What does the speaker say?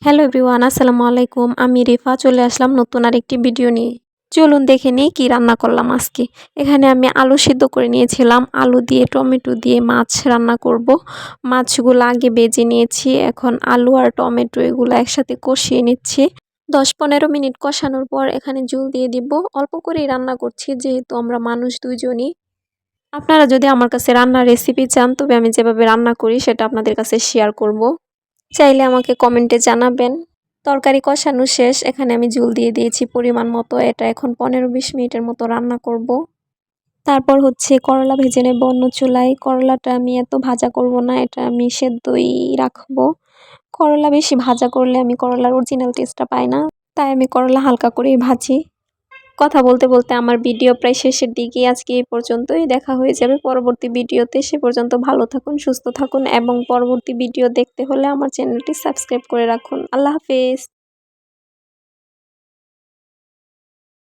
Hello everyone, আসসালামু আলাইকুম। আমি রিফা চলে আসলাম নতুন আরেকটি ভিডিও নিয়ে। চলুন দেখে নিই কী রান্না করলাম আজকে। এখানে আমি আলু সিদ্ধ করে নিয়েছিলাম। আলু দিয়ে টমেটো দিয়ে মাছ রান্না করব। মাছগুলো আগে ভেজে নিয়েছি। এখন আলু আর টমেটো এগুলো একসাথে কষিয়ে নিচ্ছি। 10-15 মিনিট কষানোর পর এখানে জল দিয়ে দিব। অল্প করেই রান্না করছি যেহেতু আমরা মানুষ দুইজনই। আপনারা যদি আমার কাছে রান্নার রেসিপি চান তবে আমি যেভাবে রান্না করি সেটা আপনাদের কাছে শেয়ার করব। চাইলে আমাকে কমেন্টে জানাবেন। তরকারি কষানো শেষ। এখানে আমি ঝোল দিয়ে দিয়েছি পরিমাণ মতো। এটা এখন 15-20 মিনিটের মতো রান্না করব। তারপর হচ্ছে করলা ভেজে নেব অন্য চুলায়। করলাটা আমি এত ভাজা করব না, এটা আমি সেদ্ধই রাখবো। করলা বেশি ভাজা করলে আমি করলার অরিজিনাল টেস্টটা পাই না, তাই আমি করলা হালকা করেই ভাজি। কথা বলতে বলতে আমার ভিডিও প্রায় শেষের দিকে। আজকে এই পর্যন্তই, দেখা হয়ে যাবে পরবর্তী ভিডিওতে। সে পর্যন্ত ভালো থাকুন, সুস্থ থাকুন এবং পরবর্তী ভিডিও দেখতে হলে আমার চ্যানেলটি সাবস্ক্রাইব করে রাখুন। আল্লাহ হাফেজ।